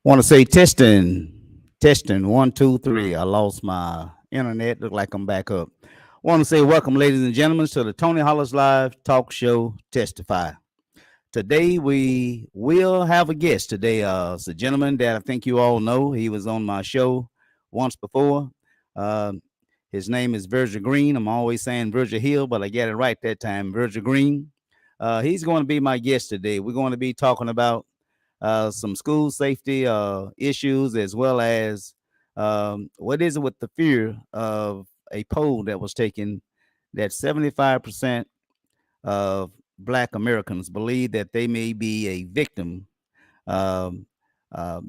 Want to say testing, 1, 2, 3. I lost my internet. Look like I'm back up. Want to say welcome, ladies and gentlemen, to the Tony Hollis Live Talk Show Testify. Today we will have a guest. Today, it's a gentleman that I think you all know. He was on my show once before. Uh, his name is Virgil Green. I'm always saying Virgil Hill, but I got it right that time. Virgil Green. He's going to be my guest today. We're going to be talking about some school safety issues, as well as what is it with the fear of a poll that was taken that 75% of Black Americans believe that they may be a victim um,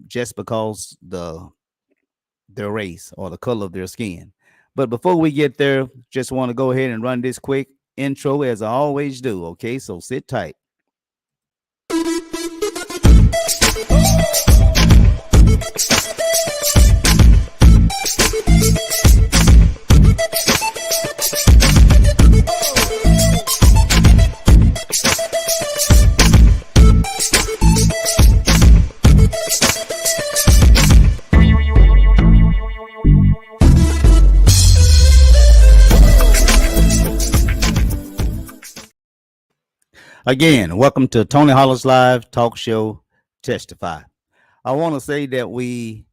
just because their race or the color of their skin. But before we get there, just want to go ahead and run this quick intro as I always do. Okay, so sit tight. Again, welcome to Tony Hollis Live Talk Show Testify. I want to say that we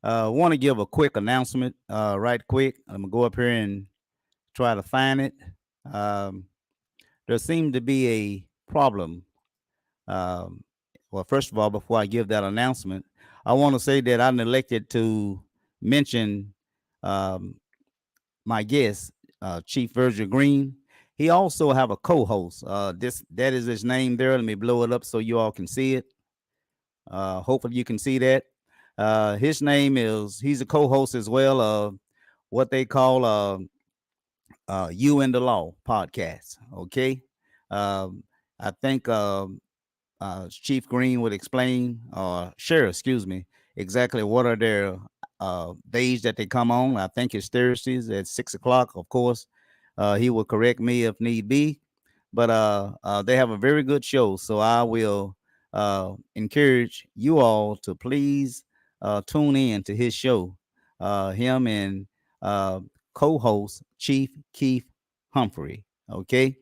want to give a quick announcement, right quick. I'm going to go up here and try to find it. Um, there seemed to be a problem. Um, well, first of all, before I give that announcement, I want to say that I neglected to mention um, my guest, Chief Virgil Green. He also have a co-host. This that is his name there. Let me blow it up so you all can see it. Hopefully you can see that. His name is. He's a co-host as well of what they call "You and the Law" podcast. Okay, um, I think Chief Green would explain or share, excuse me, exactly what are their days that they come on. I think it's Thursdays at 6 o'clock. Of course, he will correct me if need be, but they have a very good show. So I will encourage you all to please tune in to his show. Him and uh, co-host Chief Keith Humphrey. Okay.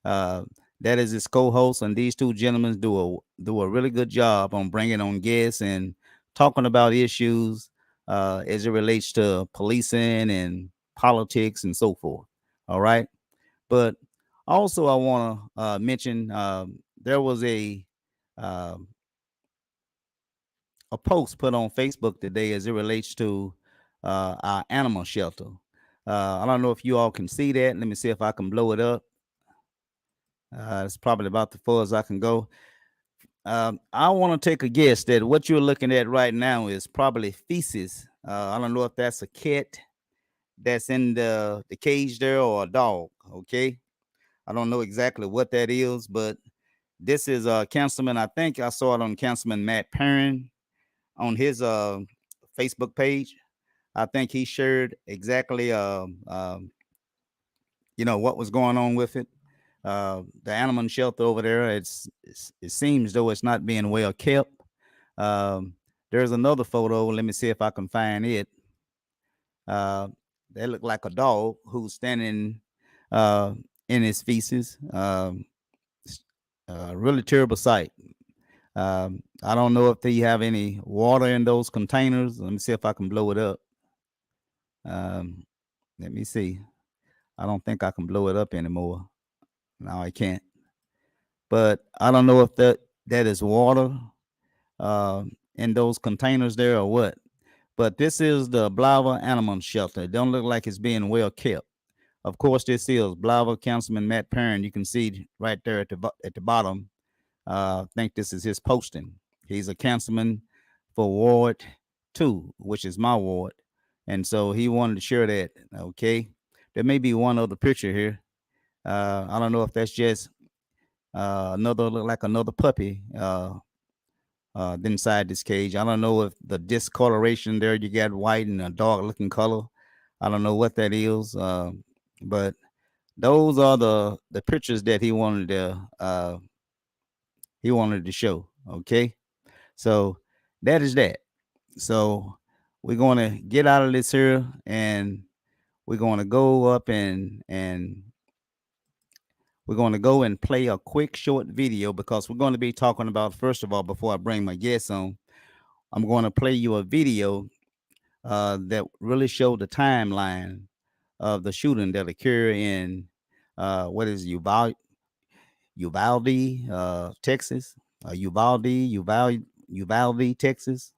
Uh, that is his co-host, and these two gentlemen do a really good job on bringing on guests and talking about issues as it relates to policing and politics and so forth. All right, but also I want to mention there was um a post put on Facebook today as it relates to our animal shelter. I don't know if you all can see that. Let me see if I can blow it up. It's probably about the far as I can go. I want to take a guess that what you're looking at right now is probably feces. I don't know if that's a cat that's in the cage there or a dog. Okay, I don't know exactly what that is, but this is Councilman. I think I saw it on Councilman Matt Perrin on his Facebook page. I think he shared exactly what was going on with it. The animal shelter over there, it seems though it's not being well kept. Um, there's another photo. Let me see if I can find it. Uh, they look like a dog who's standing uh, in his feces. Really terrible sight. I don't know if they have any water in those containers. Let me see if I can blow it up. Um, Let me see. I don't think I can blow it up anymore. No, I can't. But I don't know if that is water in those containers there or what. But this is the Blava Animal Shelter. It don't look like it's being well kept. Of course, this is Blava Councilman Matt Perrin. You can see right there at the bottom. I think this is his posting. He's a councilman for Ward 2, which is my ward. And so he wanted to share that. Okay. There may be one other picture here. I don't know if that's just another look like another puppy inside this cage. I don't know if the discoloration there you got white and a dark looking color. I don't know what that is, but those are the pictures that he wanted to show. Okay, so that is that. So we're going to get out of this here, and we're going to go up and we're going to go and play a quick short video, because we're going to be talking about, first of all, before I bring my guests on, I'm going to play you a video that really showed the timeline of the shooting that occurred in what is Uvalde, Texas, Uvalde, Texas.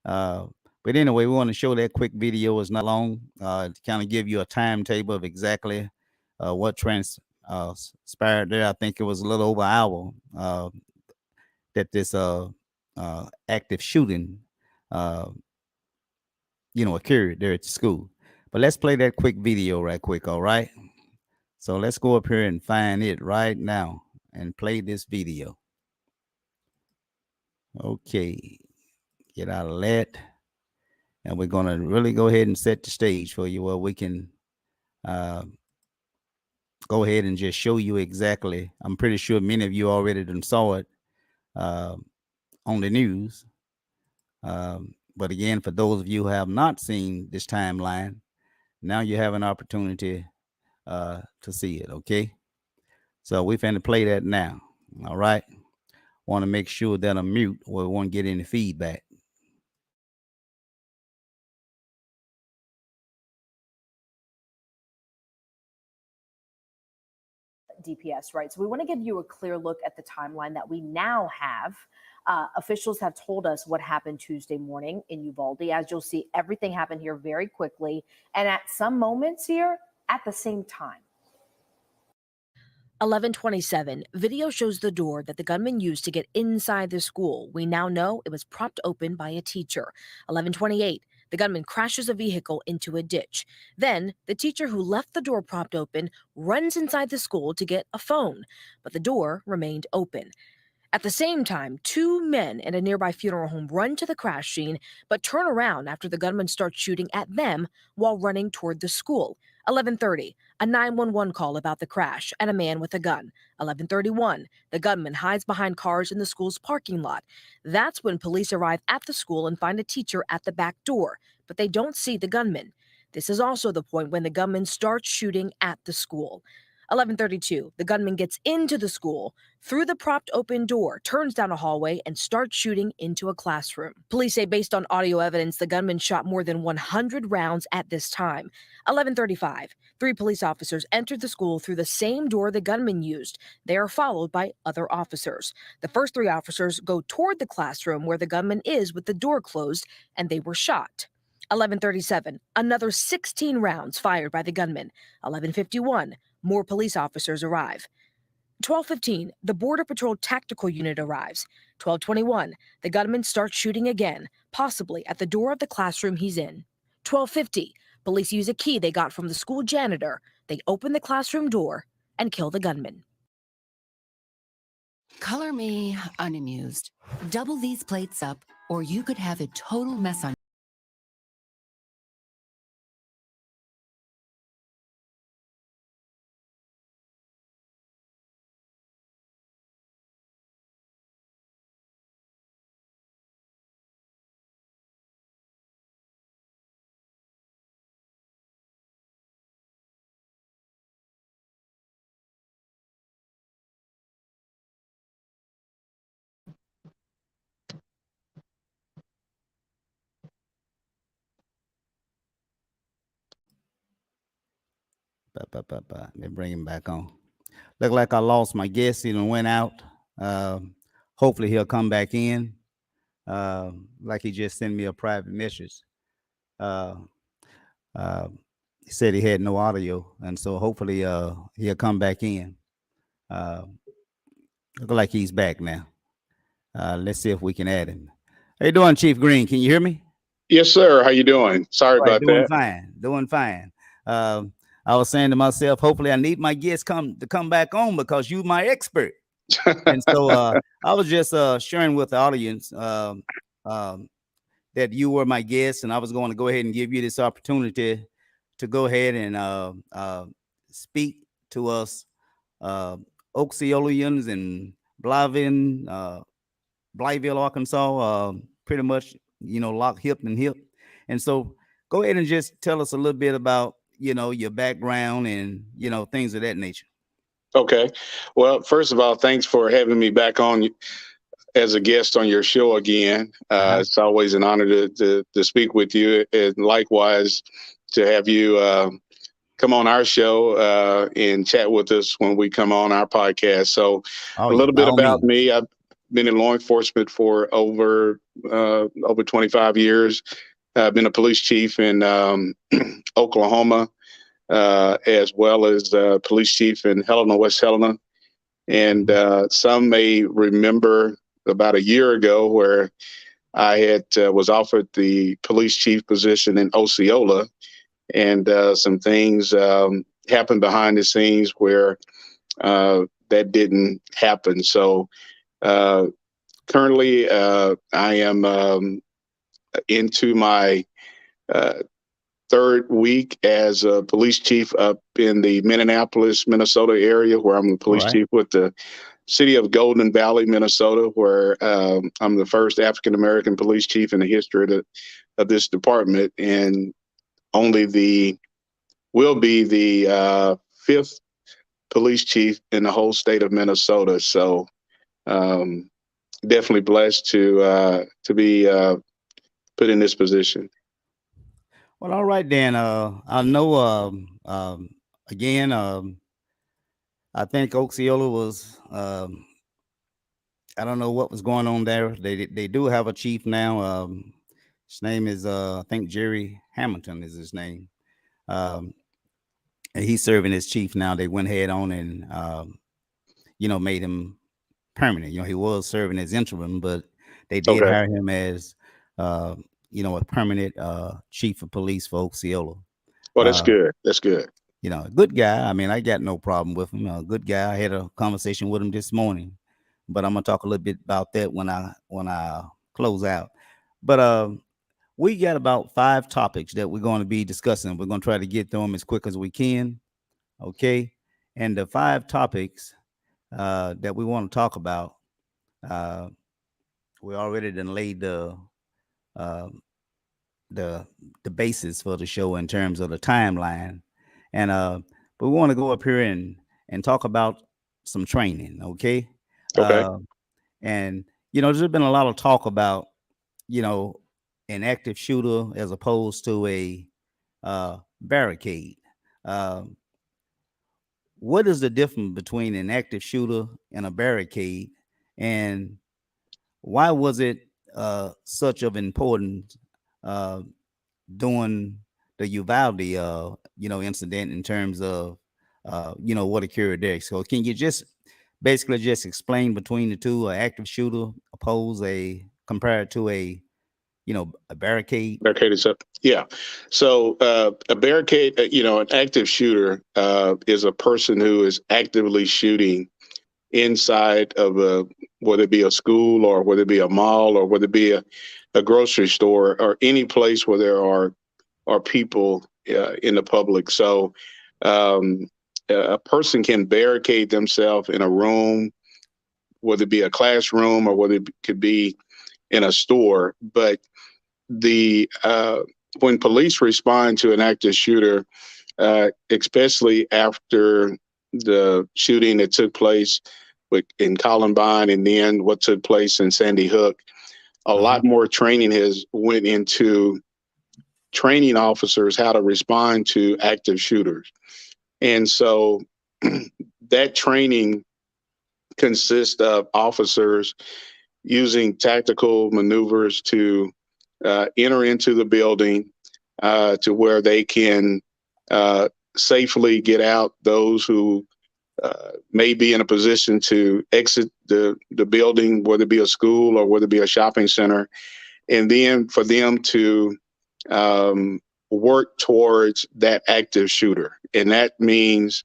Uh, but anyway, we want to show that quick video. It's not long, to kind of give you a timetable of exactly what transpired there. I think it was a little over an hour that this active shooting, uh, occurred there at the school. But let's play that quick video right quick, all right? So let's go up here and find it right now and play this video. Okay, get out of that. And we're going to really go ahead and set the stage for you where we can uh, go ahead and just show you exactly. I'm pretty sure many of you already done saw it uh, on the news. But again, for those of you who have not seen this timeline, now you have an opportunity to see it, okay? So we're finna play that now, all right? Want to make sure that I'm mute or won't get any feedback. DPS, right? So we want to give you a clear look at the timeline that we now have. Officials have told us what happened Tuesday morning in Uvalde. As you'll see, everything happened here very quickly, and at some moments here at the same time. 11:27, video shows the door that the gunman used to get inside the school. We now know it was propped open by a teacher. 11:28, the gunman crashes a vehicle into a ditch. Then, the teacher who left the door propped open runs inside the school to get a phone, but the door remained open. At the same time, two men in a nearby funeral home run to the crash scene, but turn around after the gunman starts shooting at them while running toward the school. 11:30, a 911 call about the crash and a man with a gun. 11:31, the gunman hides behind cars in the school's parking lot. That's when police arrive at the school and find a teacher at the back door, but they don't see the gunman. This is also the point when the gunman starts shooting at the school. 11:32, the gunman gets into the school, through the propped open door, turns down a hallway, and starts shooting into a classroom. Police say based on audio evidence, the gunman shot more than 100 rounds at this time. 11:35, three police officers entered the school through the same door the gunman used. They are followed by other officers. The first three officers go toward the classroom where the gunman is with the door closed, and they were shot. 11:37, another 16 rounds fired by the gunman. 11:51, more police officers arrive. 12:15, the Border Patrol Tactical Unit arrives. 12:21, the gunman starts shooting again, possibly at the door of the classroom he's in. 12:50, police use a key they got from the school janitor. They open the classroom door and kill the gunman. Color me unamused. Double these plates up, or you could have a total mess on. Let me bring him back on. Look like I lost my guest. He done went out. Hopefully he'll come back in. Like he just sent me a private message. Uh, uh, he said he had no audio, and so hopefully he'll come back in. Look like he's back now. Let's see if we can add him. How you doing, Chief Green? Can you hear me? Yes, sir. How you doing? Sorry All right, about doing that. fine, doing fine. I was saying to myself, hopefully I need my guests come back on because you my expert. And so I was just sharing with the audience that you were my guest, and I was going to go ahead and give you this opportunity to go ahead and speak to us Oxeolians and Blytheville, Arkansas, pretty much, lock hip and hip. And so go ahead and just tell us a little bit about, your background and, things of that nature. Okay. Well, first of all, thanks for having me back on as a guest on your show again. It's always an honor to speak with you, and likewise to have you come on our show and chat with us when we come on our podcast. So Oh, a yeah, little by bit all about means. me. I've been in law enforcement for over 25 years. I've been a police chief in Oklahoma, as well as police chief in Helena, West Helena. And some may remember about a year ago where I had was offered the police chief position in Osceola, and some things happened behind the scenes where that didn't happen. So currently, I am into my third week as a police chief up in the Minneapolis, Minnesota area, where I'm the All police right. chief with the city of Golden Valley, Minnesota, where I'm the first African American police chief in the history of this department, and will be the fifth police chief in the whole state of Minnesota. So definitely blessed to be put in this position. Well, all right, then. I know, again, I think Osceola was, I don't know what was going on there. They do have a chief now. His name is, I think Jerry Hamilton is his name. And he's serving as chief now. They went ahead on and, made him permanent. He was serving as interim, but they did Okay. hire him as, a permanent chief of police for Osceola. Well, that's Uh, good. That's good. A good guy. I mean, I got no problem with him. A good guy. I had a conversation with him this morning, but I'm gonna talk a little bit about that when I close out. But we got about 5 topics that we're going to be discussing. We're going to try to get through them as quick as we can. Okay, and the 5 topics that we want to talk about, uh, we already done laid uh, the basis for the show in terms of the timeline, and but we want to go up here and talk about some training. Okay, Okay. uh, and there's been a lot of talk about you know an active shooter as opposed to a barricade. Uh, what is the difference between an active shooter and a barricade, and why was it such of importance uh, during the Uvalde incident in terms of what occurred there? So can you just basically just explain between the two, an active shooter compared to a barricade? Barricade is up. Yeah. So a barricade, an active shooter is a person who is actively shooting inside of whether it be a school or whether it be a mall or whether it be a grocery store or any place where there are people in the public. So a person can barricade themselves in a room, whether it be a classroom or whether it could be in a store. But the when police respond to an active shooter, especially after the shooting that took place in Columbine and then what took place in Sandy Hook, a lot more training has went into training officers how to respond to active shooters. And so that training consists of officers using tactical maneuvers to enter into the building to where they can safely get out those who may be in a position to exit the building, whether it be a school or whether it be a shopping center, and then for them to work towards that active shooter. And that means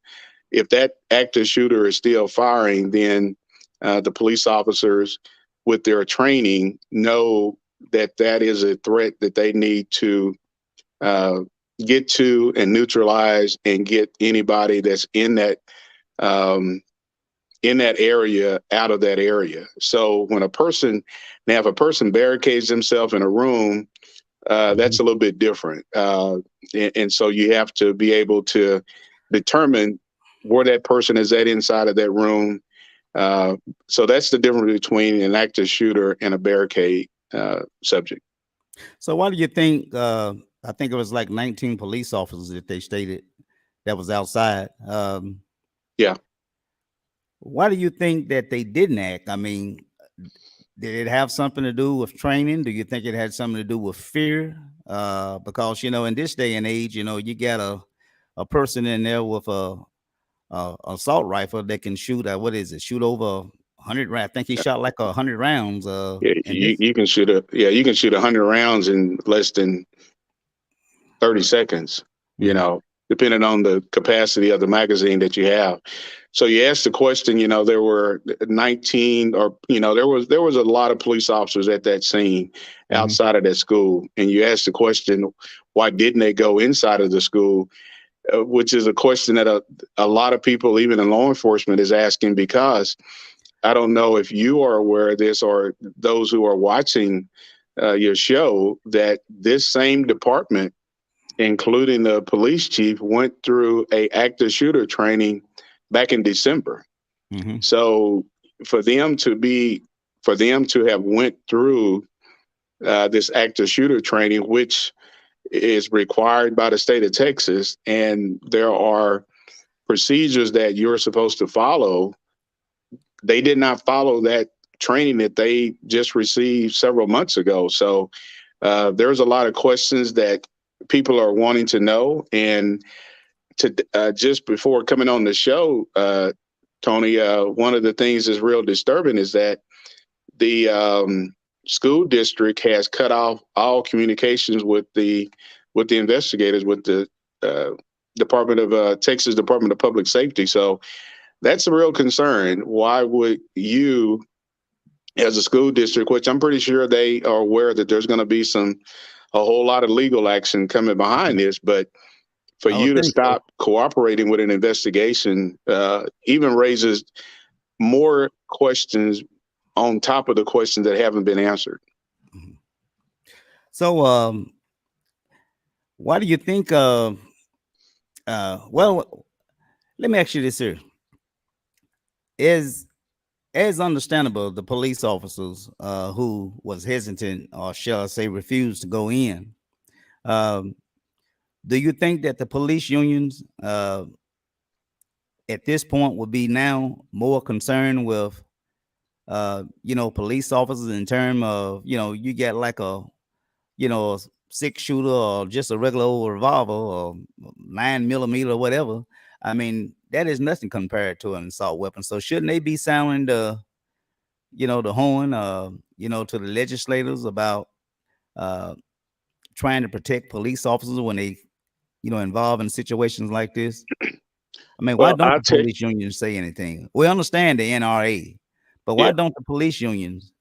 if that active shooter is still firing, then the police officers with their training know that that is a threat that they need to get to and neutralize and get anybody that's in that in that area out of that area. So when if a person barricades himself in a room, that's a little bit different. And so you have to be able to determine where that person is at inside of that room. So that's the difference between an active shooter and a barricade subject. So why do you think? I think it was like 19 police officers that they stated that was outside. Yeah. Why do you think that they didn't act? I mean, did it have something to do with training? Do you think it had something to do with fear? Because in this day and age, you got a person in there with a assault rifle that can shoot. Shoot over 100 rounds. I think he shot like 100 rounds. Yeah, you can shoot 100 rounds in less than 30 seconds. Depending on the capacity of the magazine that you have. So you asked the question, there were 19 or, there was a lot of police officers at that scene outside of that school. And you asked the question, why didn't they go inside of the school? Which is a question that a lot of people, even in law enforcement, is asking, because I don't know if you are aware of this or those who are watching your show, that this same department, including the police chief, went through a active shooter training back in December. So for them to have went through this active shooter training, which is required by the state of Texas, and there are procedures that you're supposed to follow, they did not follow that training that they just received several months ago. So there's a lot of questions that people are wanting to know. And just before coming on the show, Tony, one of the things that's real disturbing is that the school district has cut off all communications with the investigators, with the Texas Department of Public Safety. So that's a real concern. Why would you, as a school district, which I'm pretty sure they are aware that there's going to be a whole lot of legal action coming behind this, but for you to stop cooperating with an investigation even raises more questions on top of the questions that haven't been answered. So why do you think well, let me ask you this here. As understandable, the police officers who was hesitant, or shall I say refused to go in, do you think that the police unions at this point would be now more concerned with police officers in terms of, you get like a 6-shooter or just a regular old revolver or 9mm or whatever? I mean, that is nothing compared to an assault weapon. So shouldn't they be sounding the horn, to the legislators about trying to protect police officers when they, involved in situations like this? I mean, why don't the police unions say anything? We understand the NRA, but why don't the police unions,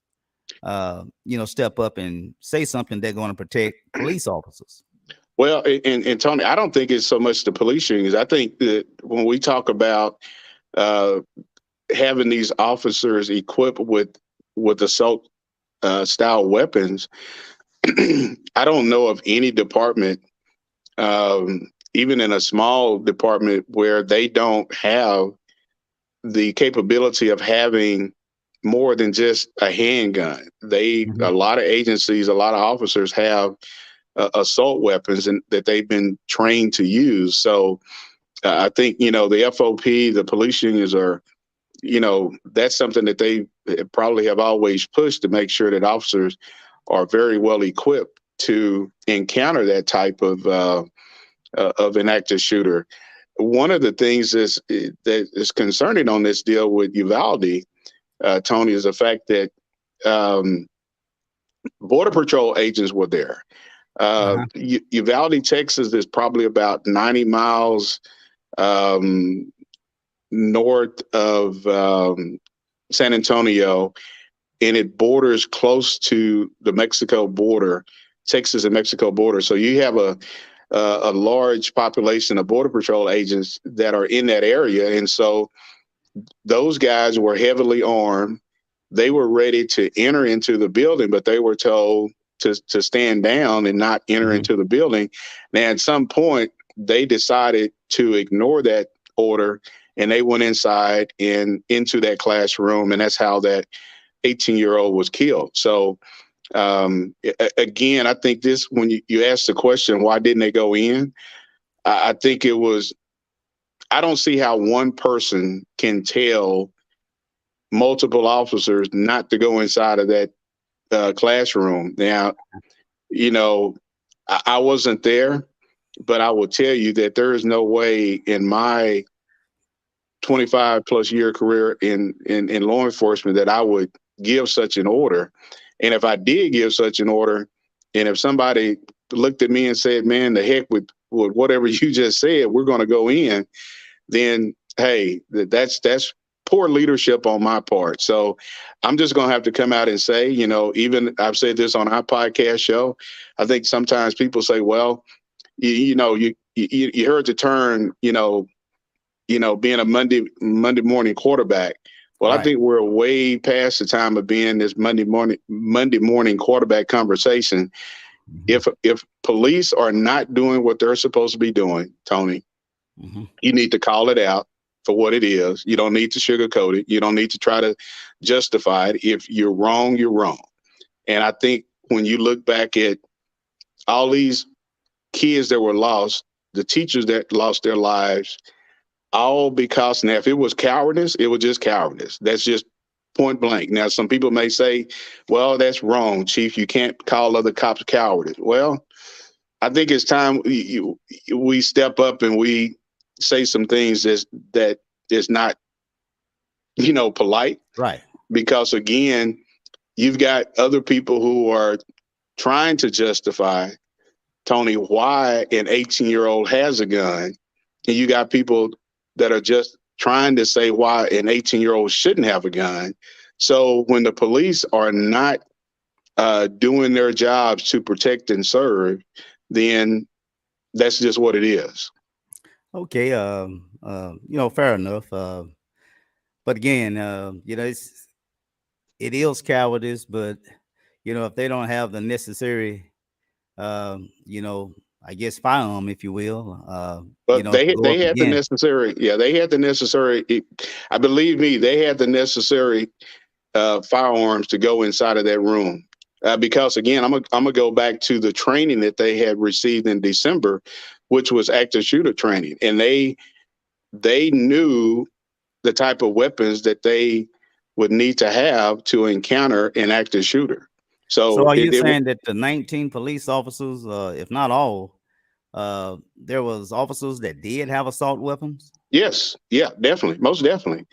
step up and say something they're going to protect police officers? Well, and Tony, I don't think it's so much the police unions. I think that when we talk about having these officers equipped with assault style weapons, I don't know of any department, even in a small department, where they don't have the capability of having more than just a handgun. A lot of agencies, a lot of officers have assault weapons and that they've been trained to use. So I think, the FOP, the police unions are, that's something that they probably have always pushed, to make sure that officers are very well equipped to encounter that type of an active shooter. One of the things that is concerning on this deal with Uvalde, Tony, is the fact that Border Patrol agents were there. Uvalde, Texas is probably about 90 miles north of San Antonio, and it borders close to the Mexico border, Texas and Mexico border. So you have a large population of Border Patrol agents that are in that area. And so those guys were heavily armed. They were ready to enter into the building, but they were told to stand down and not enter Mhm. into the building. Now, at some point, they decided to ignore that order, and they went inside and into that classroom, and that's how that 18-year-old was killed. So again, I think this, when you ask the question, why didn't they go in? I think it was, I don't see how one person can tell multiple officers not to go inside of that classroom. Now, you know, I wasn't there, but I will tell you that there is no way in my 25 plus year career in law enforcement that I would give such an order. And if I did give such an order, and if somebody looked at me and said, man, the heck with whatever you just said, we're going to go in, then hey, that's poor leadership on my part. So I'm just going to have to come out and say, you know, even I've said this on our podcast show. I think sometimes people say, well, you know, you heard the term, being a Monday morning quarterback. Well, I Right. think we're way past the time of being this Monday morning quarterback conversation. Mhm. If police are not doing what they're supposed to be doing, Tony, Mhm. you need to call it out for what it is. You don't need to sugarcoat it. You don't need to try to justify it. If you're wrong, you're wrong. And I think when you look back at all these kids that were lost, the teachers that lost their lives, all because now if it was cowardice, it was just cowardice. That's just point blank. Now, some people may say, well, that's wrong, Chief. You can't call other cops cowardice. Well, I think it's time we step up and we say some things that is not, polite, Right. because again, you've got other people who are trying to justify, Tony, why an 18-year-old has a gun, and you got people that are just trying to say why an 18-year-old shouldn't have a gun. So when the police are not doing their jobs to protect and serve, then that's just what it is. Okay. Fair enough. But again, it is cowardice, but if they don't have the necessary, I guess firearm, if you will, But to go they up had the against. necessary, yeah, they had the necessary. I believe me, they had the necessary firearms to go inside of that room. Because again, I'm gonna go back to the training that they had received in December, which was active shooter training, and they knew the type of weapons that they would need to have to encounter an active shooter. So So are you it saying that the 19 police officers, if not all, there was officers that did have assault weapons? yes, yeah, definitely, most definitely.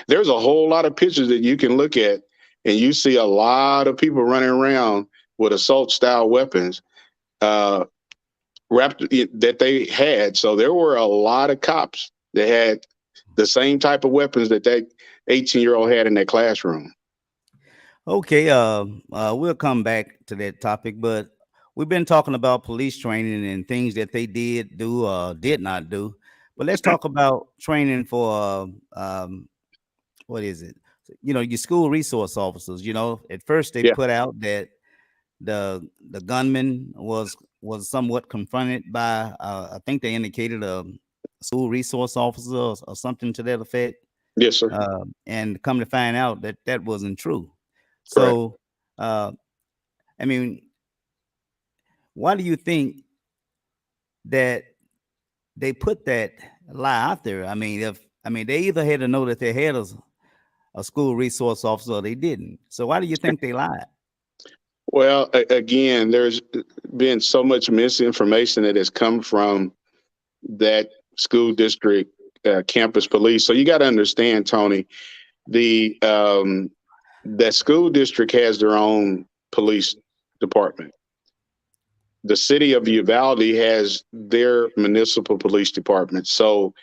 There's a whole lot of pictures that you can look at, and you see a lot of people running around with assault style weapons uh, that they had. So there were a lot of cops that had the same type of weapons that 18-year-old had in their classroom. Okay, we'll come back to that topic, but we've been talking about police training and things that they did do or did not do. But let's talk about training for what is it? Your school resource officers. At first they Yeah, put out that the gunman was somewhat confronted by I think they indicated a school resource officer or something to that effect. yes, sir. And come to find out that that wasn't true. Correct. So, uh, I mean, why do you think that they put that lie out there? They either had to know that they had a school resource officer or they didn't. So why do you think they lied? Well, again, there's been so much misinformation that has come from that school district campus police. So you got to understand, Tony, the that school district has their own police department. The city of Uvalde has their municipal police department. So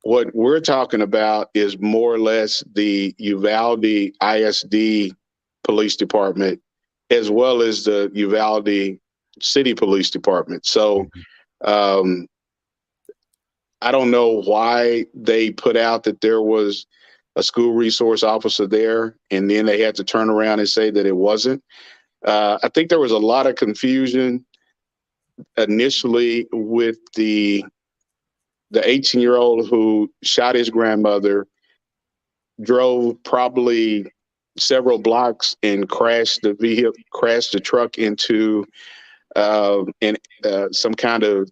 what we're talking about is more or less the Uvalde ISD police department, as well as the Uvalde city police department. So Mhm. um, I don't know why they put out that there was a school resource officer there, and then they had to turn around and say that it wasn't. I think there was a lot of confusion initially with the 18-year-old who shot his grandmother, drove probably several blocks and crashed the truck into some kind of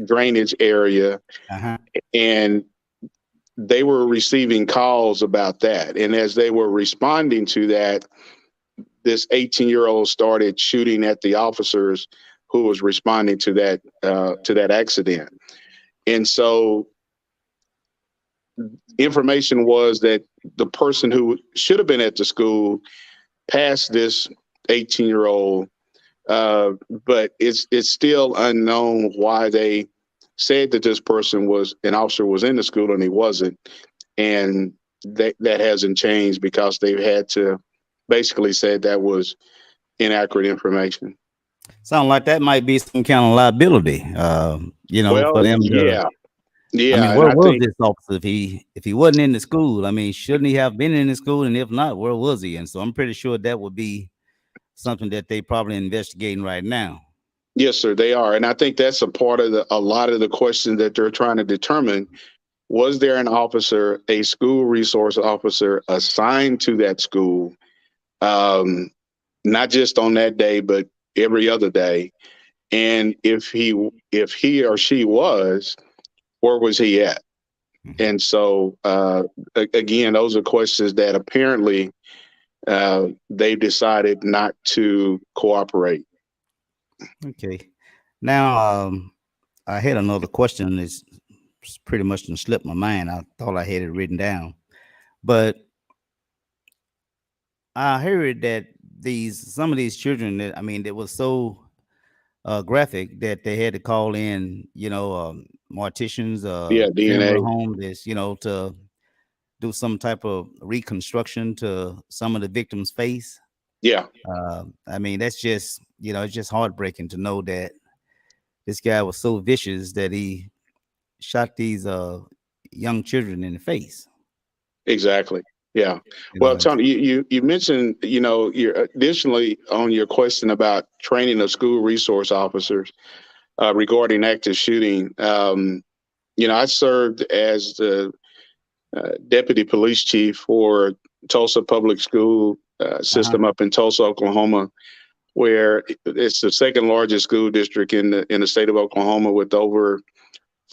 drainage area, Uh-huh. and they were receiving calls about that. And as they were responding to that, this 18-year-old started shooting at the officers who was responding to that accident. And so information was that the person who should have been at the school passed this 18-year-old, but it's still unknown why they said that this person was an officer was in the school and he wasn't. And that hasn't changed because they've had to basically say that was inaccurate information. Sound like that might be some kind of liability, Well, for them to, yeah. I mean, And where I was think, this officer if he wasn't in the school? I mean, shouldn't he have been in the school? And if not, where was he? And so I'm pretty sure that would be something that they probably investigating right now. yes, sir, they are. And I think that's a part of a lot of the questions that they're trying to determine. Was there an officer, a school resource officer assigned to that school, not just on that day, but every other day? And if he or she was, where was he at? And so, again, those are questions that apparently they decided not to cooperate. Okay. Now, I had another question. It's pretty much done slipped my mind. I thought I had it written down, but I heard that some of these children that, I mean, it was so graphic that they had to call in, morticians, Yeah, DNA. funeral home, this, to do some type of reconstruction to some of the victims' face. Yeah, I mean, that's just, it's just heartbreaking to know that this guy was so vicious that he shot these young children in the face. exactly. Yeah. You Well, know, Tony, you mentioned, you're additionally on your question about training of school resource officers regarding active shooting. I served as the deputy police chief for Tulsa Public School system up in Tulsa, Oklahoma, where it's the second largest school district in the state of Oklahoma, with over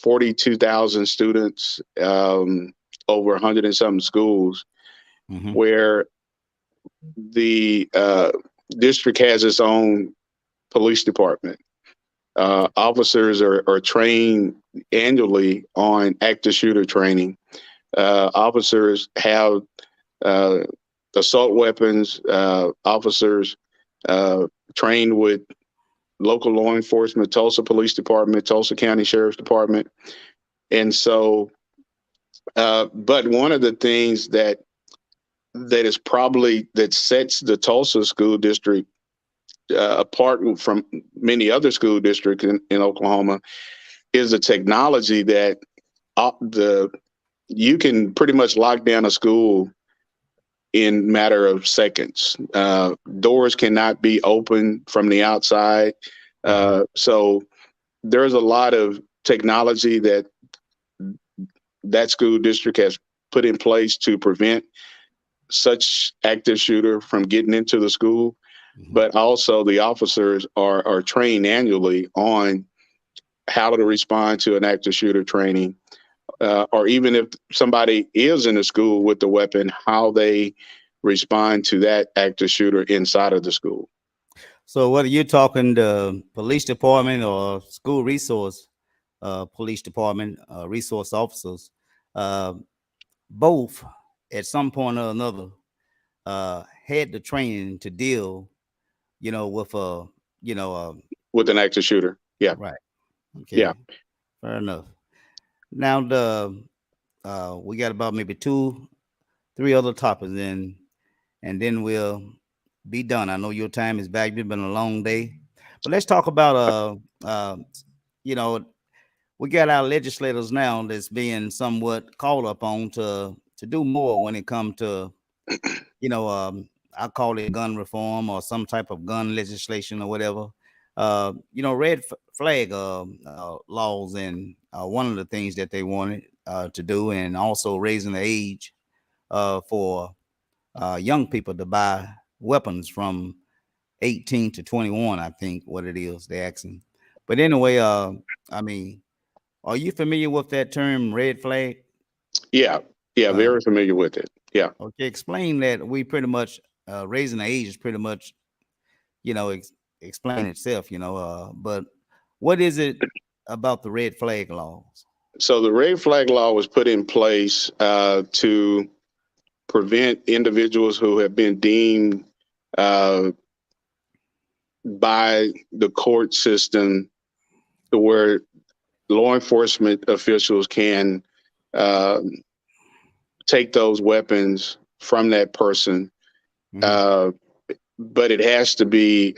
42,000 students, over 100 and something schools, where the district has its own police department. Officers are trained annually on active shooter training. Officers have assault weapons. Officers trained with local law enforcement, Tulsa Police Department, Tulsa County Sheriff's Department. And so, but one of the things that sets the Tulsa school district apart from many other school districts in Oklahoma is the technology that you can pretty much lock down a school in matter of seconds. Doors cannot be opened from the outside. So there's a lot of technology that school district has put in place to prevent such active shooter from getting into the school. But also the officers are trained annually on how to respond to an active shooter training, or even if somebody is in the school with the weapon, how they respond to that active shooter inside of the school. So whether you're talking the police department or school resource police department, resource officers, both at some point or another had the training to deal, with with an active shooter. Yeah. Right. Okay. Yeah. Fair enough. Now we got about maybe 2-3 other topics and then we'll be done. I know your time is back. It's been a long day, but let's talk about we got our legislators now that's being somewhat called upon to to do more when it comes to, I call it gun reform or some type of gun legislation or whatever. Red flag laws, and one of the things that they wanted to do, and also raising the age for young people to buy weapons from 18 to 21, I think what it is they're asking. But anyway, I mean, are you familiar with that term, red flag? Yeah, very familiar with it. Yeah. Okay, explain that. We pretty much raising the age is pretty much, explain itself, but what is it about the red flag laws? So the red flag law was put in place to prevent individuals who have been deemed by the court system to where law enforcement officials can take those weapons from that person. Mhm. But it has to be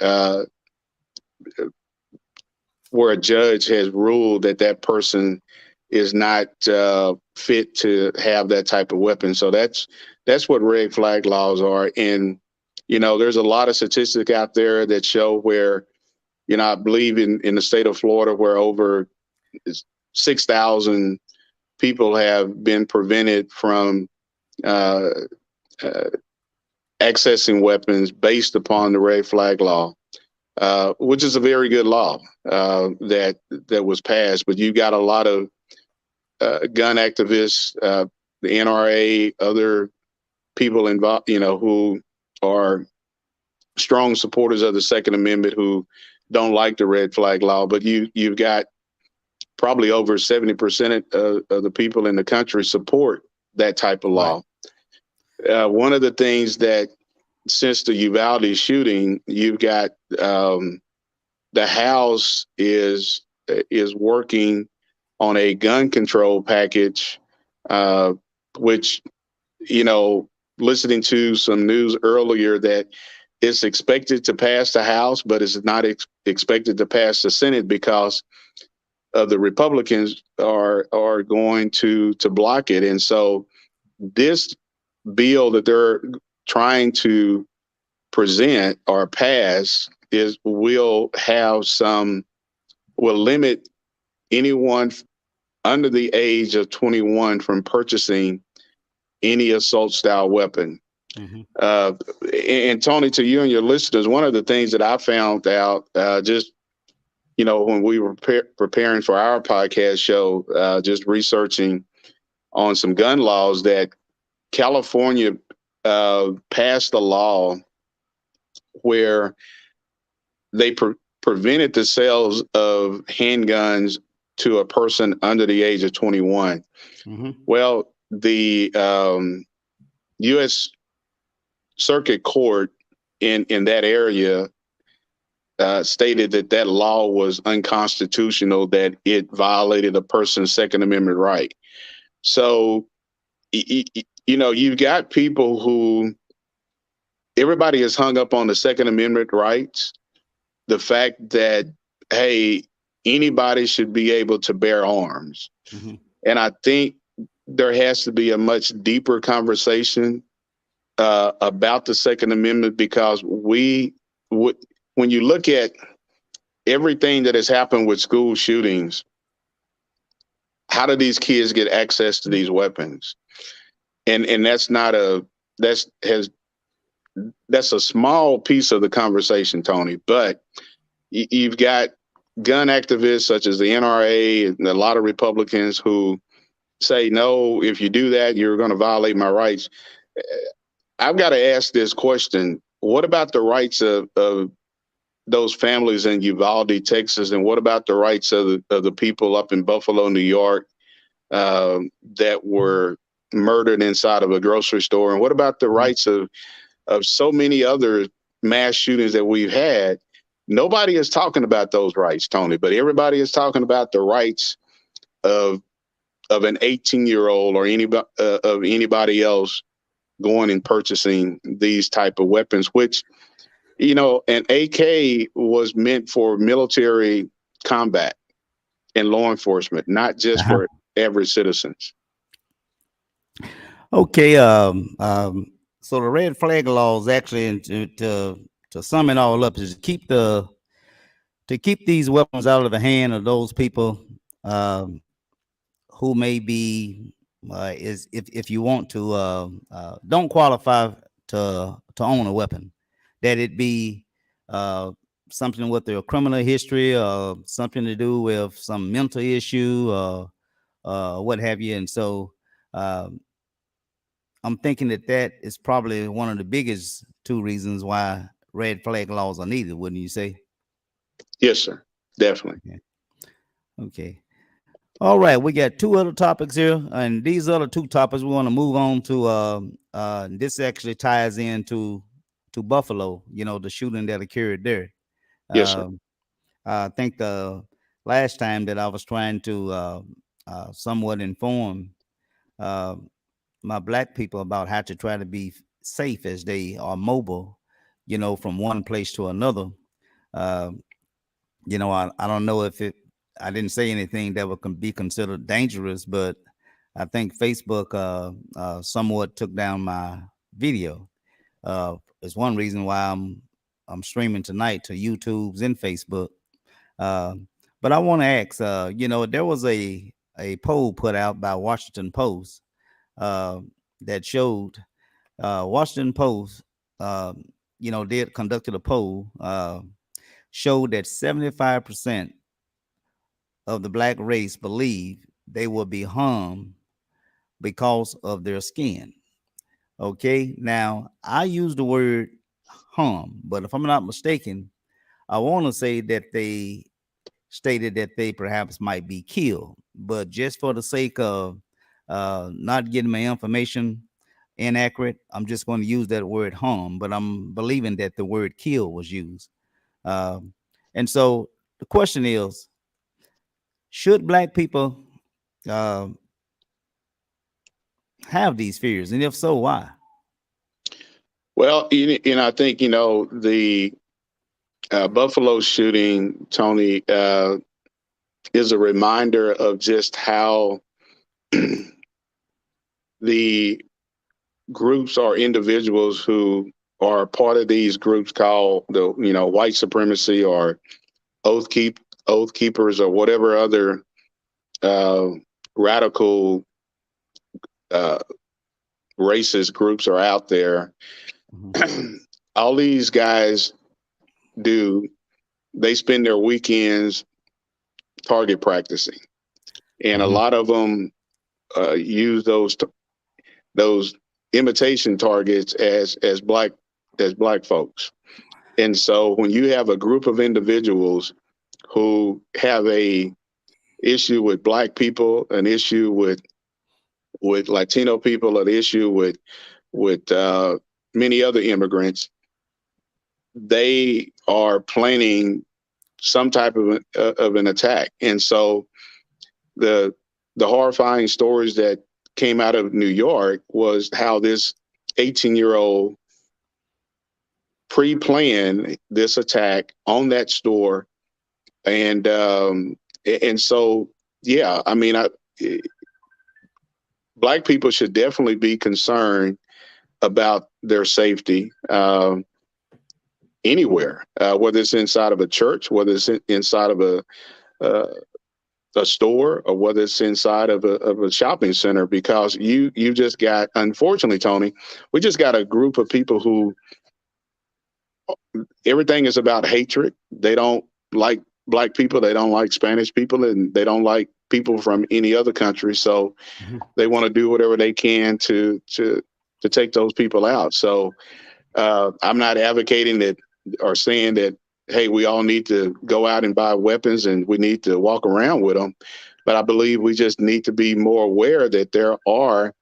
where a judge has ruled that that person is not fit to have that type of weapon. So that's what red flag laws are. And, there's a lot of statistics out there that show where, I believe in the state of Florida, where over 6,000 people have been prevented from accessing weapons based upon the red flag law, which is a very good law that was passed. But you got a lot of gun activists, the NRA, other people involved, who are strong supporters of the Second Amendment who don't like the red flag law. But you've got probably over 70% of the people in the country support that type of law. Right. One of the things that since the Uvalde shooting, you've got the House is working on a gun control package, which, listening to some news earlier that it's expected to pass the House, but it's not expected to pass the Senate because of the Republicans are going to block it. And so this bill that they're trying to present or pass will limit anyone under the age of 21 from purchasing any assault style weapon. Mm-hmm. And Tony, to you and your listeners, one of the things that I found out when we were preparing for our podcast show, just researching on some gun laws, that California passed a law where they prevented the sales of handguns to a person under the age of 21. Mm-hmm. Well, the U.S. Circuit Court in that area stated that law was unconstitutional, that it violated a person's Second Amendment right. So, you've got people who, everybody is hung up on the Second Amendment rights, the fact that, hey, anybody should be able to bear arms. Mm-hmm. And I think there has to be a much deeper conversation about the Second Amendment, because when you look at everything that has happened with school shootings, how do these kids get access to these weapons? And that's a small piece of the conversation, Tony. But you've got gun activists such as the NRA and a lot of Republicans who say, no, if you do that, you're going to violate my rights. I've got to ask this question. What about the rights of those families in Uvalde, Texas? And what about the rights of the people up in Buffalo, New York, that were murdered inside of a grocery store? And what about the rights of so many other mass shootings that we've had? Nobody is talking about those rights, Tony, but everybody is talking about the rights of an 18-year-old or anybody else going and purchasing these type of weapons, which, an AK was meant for military combat and law enforcement, not just for average citizens. Okay. So the red flag laws actually, and to sum it all up, is to keep these weapons out of the hand of those people um, who may be is if you want to don't qualify to own a weapon, that it be uh, something with their criminal history or something to do with some mental issue or what have you. And so um, I'm thinking that that is probably one of the biggest two reasons why red flag laws are needed, wouldn't you say? Yes, sir. Definitely. Okay. Okay. All right, we got two other topics here, and these other two topics we want to move on to. This actually ties into to Buffalo. You know, the shooting that occurred there. Yes, sir. Um, I think the last time that I was trying to somewhat inform uh, my black people about how to try to be safe as they are mobile, you know, from one place to another. Uh, you know, I don't know if it, I didn't say anything that would be considered dangerous, but I think Facebook somewhat took down my video. It's one reason why I'm streaming tonight to YouTube's and Facebook. Uh, but I want to ask, you know, there was a poll put out by Washington Post uh, that showed Washington Post, you know, did conducted a poll, showed that 75% of the black race believe they will be harmed because of their skin. Okay, now I use the word harm, but if I'm not mistaken, I want to say that they stated that they perhaps might be killed, but just for the sake of not getting my information inaccurate, I'm just going to use that word harm, but I'm believing that the word kill was used. Um, and so the question is, should black people uh, have these fears? And if so, why? Well, I think, the Buffalo shooting, Tony, is a reminder of just how the groups or individuals who are part of these groups called white supremacy or oath keepers or whatever other uh, radical uh, racist groups are out there. Mhm. All these guys do, they spend their weekends target practicing, and a Mhm. lot of them use those imitation targets as black folks. And so when you have a group of individuals who have a issue with black people, an issue with Latino people, an issue with many other immigrants, they are planning some type of an attack. And so the the horrifying stories that came out of New York was how this 18-year-old pre-planned this attack on that store, and so yeah, I mean, black people should definitely be concerned about their safety anywhere, whether it's inside of a church, whether it's inside of uh, a store, or whether it's inside of a shopping center, because you just got, unfortunately, Tony, we just got a group of people who everything is about hatred. They don't like black people, they don't like Spanish people, and they don't like people from any other country. So Mhm. they want to do whatever they can to take those people out. So I'm not advocating that or saying that, hey, we all need to go out and buy weapons and we need to walk around with them. But I believe we just need to be more aware that there are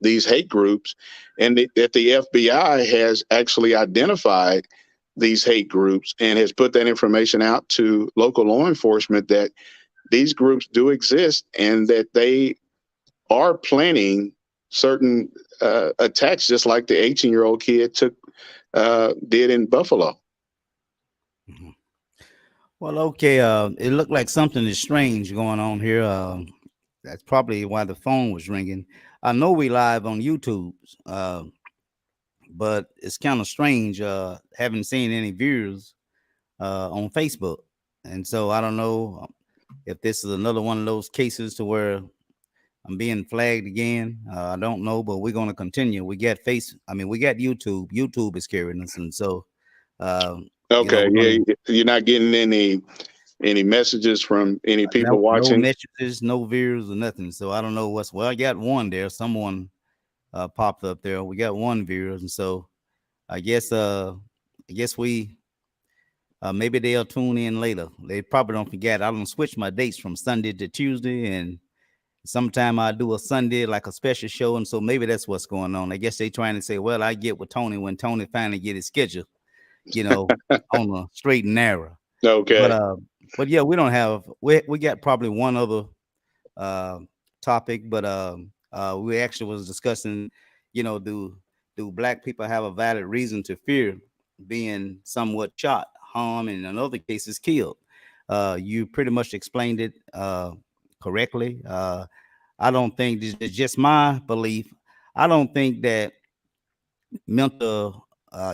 these hate groups, and that the FBI has actually identified these hate groups and has put that information out to local law enforcement that these groups do exist and that they are planning certain attacks, just like the 18-year-old kid did in Buffalo. Mhm. Well, okay. It looked like something is strange going on here. That's probably why the phone was ringing. I know we live on YouTube, but it's kind of strange. Haven't seen any viewers on Facebook, and so I don't know if this is another one of those cases to where I'm being flagged again. I don't know, but we're going to continue. We got we got YouTube. YouTube is carrying us, and so Okay, we're yeah, gonna, you're not getting any messages from any people no watching. messages, no views, or nothing. So I don't know what's. Well, I got one there. Someone popped up there. We got one viewer, and so I guess we maybe they'll tune in later. They probably don't forget. I don't switch my dates from Sunday to Tuesday, and sometime I do a Sunday like a special show, and so maybe that's what's going on. I guess they trying to say, well, I get with Tony when Tony finally get his schedule, on the straight and narrow. Okay. But yeah, we got probably one other topic, but we actually was discussing, do black people have a valid reason to fear being somewhat shot, harmed, and in other cases killed? You pretty much explained it correctly. I don't think it's just my belief. I don't think that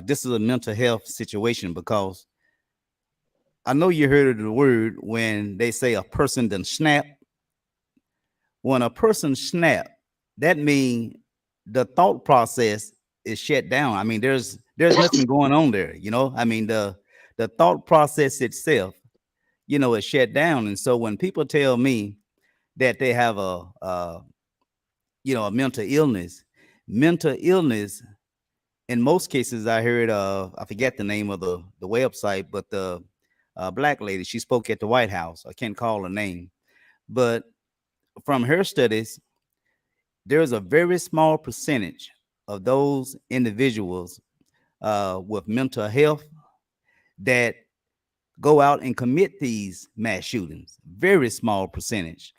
this is a mental health situation, because I know you heard of the word when they say a person done snap. When a person snap, that means the thought process is shut down. I mean, there's nothing going on there. I mean, the thought process itself, is shut down. And so when people tell me that they have a mental illness, in most cases, I heard I forget the name of the website, but the black lady, she spoke at the White House. I can't call her name, but from her studies, there's a very small percentage of those individuals with mental health that go out and commit these mass shootings. Very small percentage.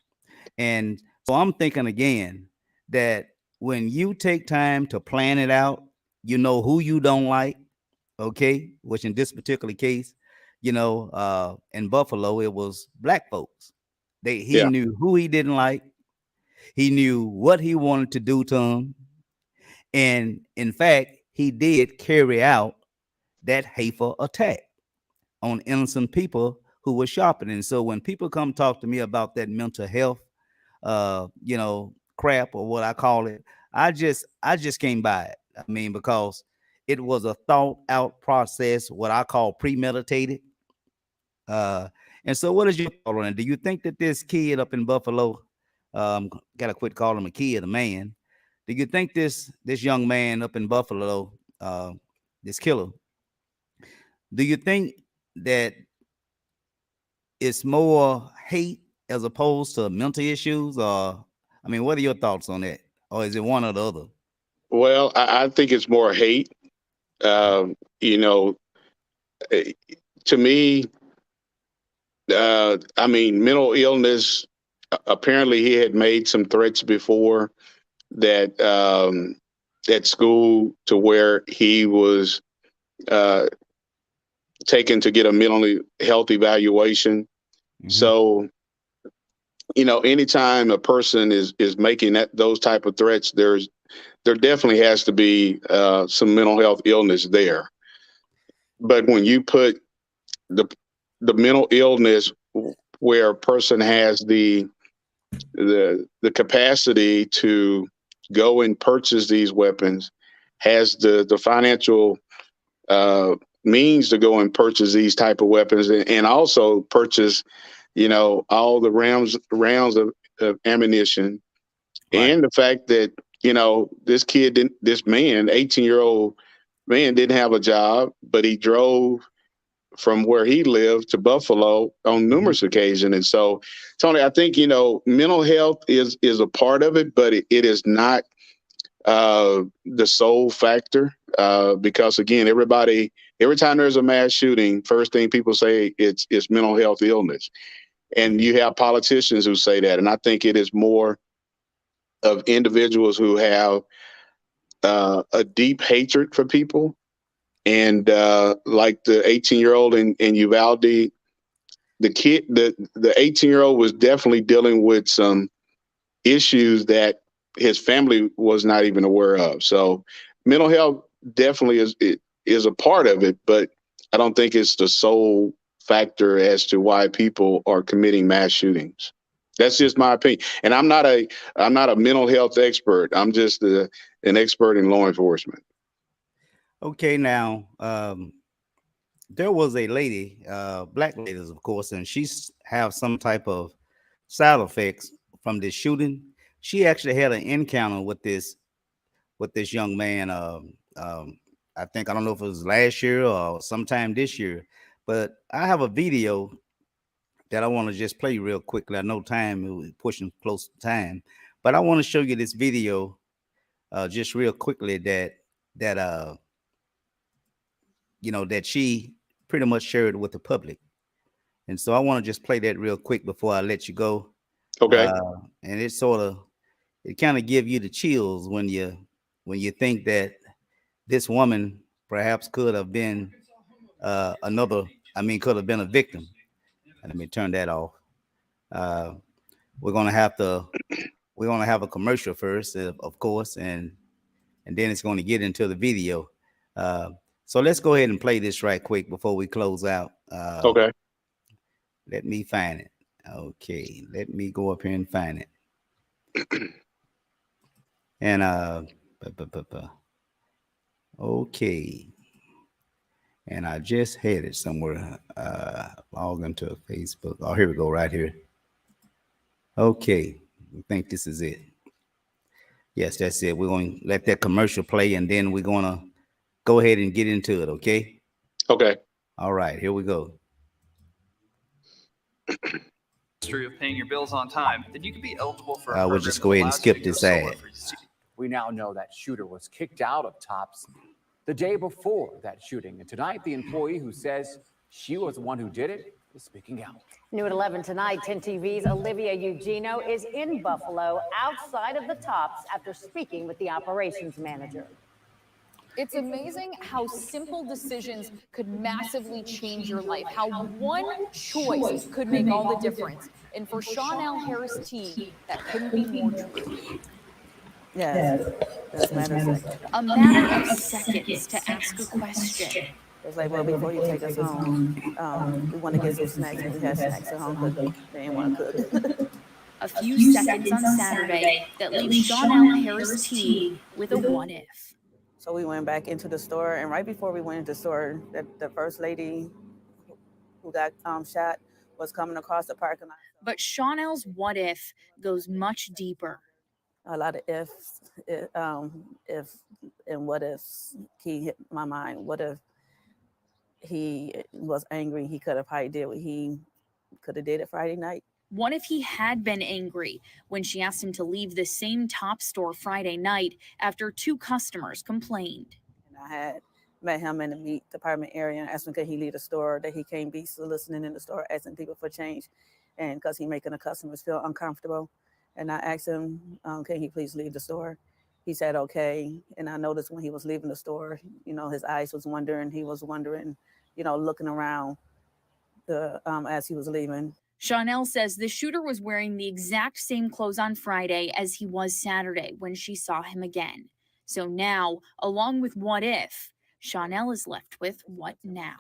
And so I'm thinking again that when you take time to plan it out, you know who you don't like, okay? Which in this particular case, in Buffalo, it was black folks. He Yeah. knew who he didn't like. He knew what he wanted to do to him. And in fact, he did carry out that hateful attack on innocent people who were shopping. And so when people come talk to me about that mental health, crap, or what I call it, I just can't buy it. I mean, because it was a thought out process, what I call premeditated. And so what is your thought on it? Do you think that this kid up in Buffalo, gotta quit calling him a kid, a man? Do you think this young man up in Buffalo, this killer, do you think that it's more hate as opposed to mental issues? Or, I mean, what are your thoughts on that? Or is it one or the other? Well, I think it's more hate. You know, to me, I mean, mental illness. Apparently, he had made some threats before that at school, to where he was taken to get a mentally health evaluation. Mhm. So, anytime a person is making those type of threats, there definitely has to be some mental health illness there. But when you put the mental illness where a person has the capacity to go and purchase these weapons, has the financial means to go and purchase these type of weapons, and also purchase, all the rounds of ammunition, Right. and the fact that this 18-year-old man, didn't have a job, but he drove from where he lived to Buffalo on numerous occasions. And so, Tony, I think, mental health is a part of it, but it is not the sole factor, because again, every time there's a mass shooting, first thing people say it's mental health illness. And you have politicians who say that. And I think it is more of individuals who have a deep hatred for people. And like the 18-year-old in Uvalde, the 18-year-old was definitely dealing with some issues that his family was not even aware of. So mental health definitely is a part of it, but I don't think it's the sole factor as to why people are committing mass shootings. That's just my opinion. And I'm not a mental health expert. I'm just an expert in law enforcement. Okay, now there was a lady, black ladies, of course, and she's have some type of side effects from this shooting. She actually had an encounter with this young man. I think, I don't know if it was last year or sometime this year, but I have a video that I want to just play real quickly. I know time is pushing close to time, but I want to show you this video just real quickly that that she pretty much shared with the public. And so I want to just play that real quick before I let you go. Okay. And it kind of give you the chills when you think that this woman perhaps could have been could have been a victim. Let me turn that off. We're gonna have a commercial first, of course, and then it's going to get into the video. So let's go ahead and play this right quick before we close out. Okay. Let me find it. Okay, let me go up here and find it. And okay, and I just had it somewhere. Log into Facebook. Oh, here we go, right here. Okay, I think this is it. Yes, that's it. We're going to let that commercial play, and then we're going to go ahead and get into it, okay? Okay. All right, here we go. History of paying your bills on time, then you can be eligible for. We'll just go ahead and skip this ad. We now know that shooter was kicked out of Tops the day before that shooting. And tonight, the employee who says she was the one who did it is speaking out. New at 11 tonight, 10 TV's Olivia Eugenio is in Buffalo outside of the Tops after speaking with the operations manager. It's amazing how simple decisions could massively change your life, how one choice could make all the difference. And for Shawnell Harris T, that couldn't be more true. Yes, A matter of seconds to ask a question. it's like, well, before you take us home, we want to get some snacks, and we have snacks at home, but they didn't want to cook. A few seconds on Saturday that leaves Shawnell Harris T with a what if. So we went back into the store, and right before we went into the store, the first lady who got shot was coming across the parking lot. But Shawnell's what if goes much deeper. A lot of ifs, if and what ifs key hit my mind. What if he was angry? He could have probably did what he could have did it Friday night. What if he had been angry when she asked him to leave the same top store Friday night after two customers complained? And I had met him in the meat department area and asked him could he leave the store, that he can't be soliciting in the store, asking people for change, and because he's making the customers feel uncomfortable. And I asked him, can he please leave the store? He said, okay. And I noticed when he was leaving the store, his eyes was wandering. He was wondering, looking around as he was leaving. Shawnell says the shooter was wearing the exact same clothes on Friday as he was Saturday when she saw him again. So now, along with what if, Shawnell is left with what now?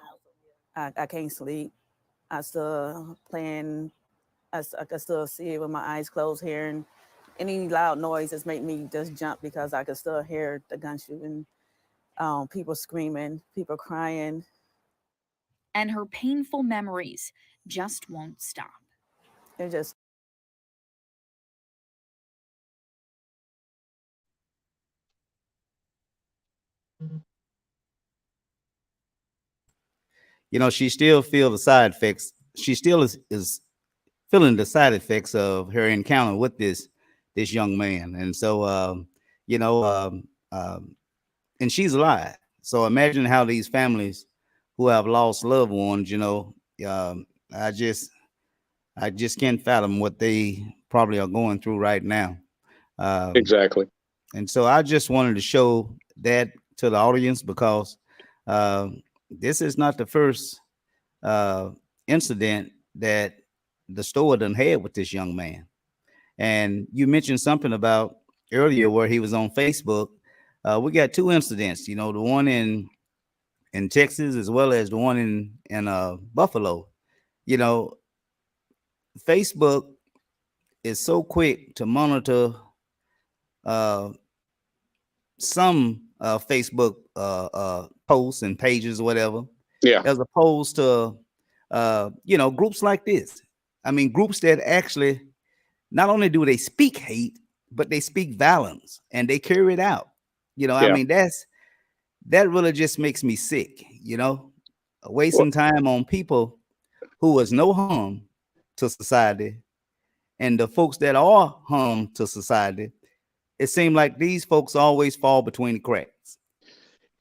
I can't sleep. I still playing. I can still see it with my eyes closed, hearing any loud noises make me just jump because I can still hear the gun shooting, people screaming, people crying. And her painful memories just won't stop. It just. She still feels the side effects. She still is feeling the side effects of her encounter with this young man. And so, and she's alive. So imagine how these families who have lost loved ones, I just can't fathom what they probably are going through right now. Exactly. And so I just wanted to show that to the audience because this is not the first incident that the store done had with this young man. And you mentioned something about earlier where he was on Facebook. We got two incidents, you know, the one in Texas as well as the one in Buffalo. You know, Facebook is so quick to monitor uh, some Facebook posts and pages or whatever, Yeah. as opposed to you know, groups like this. I mean, groups that actually not only do they speak hate, but they speak violence and they carry it out. You know, I Yeah. mean, that really just makes me sick, you know, wasting time on people who was no harm to society, and the folks that are harm to society, it seems like these folks always fall between the cracks.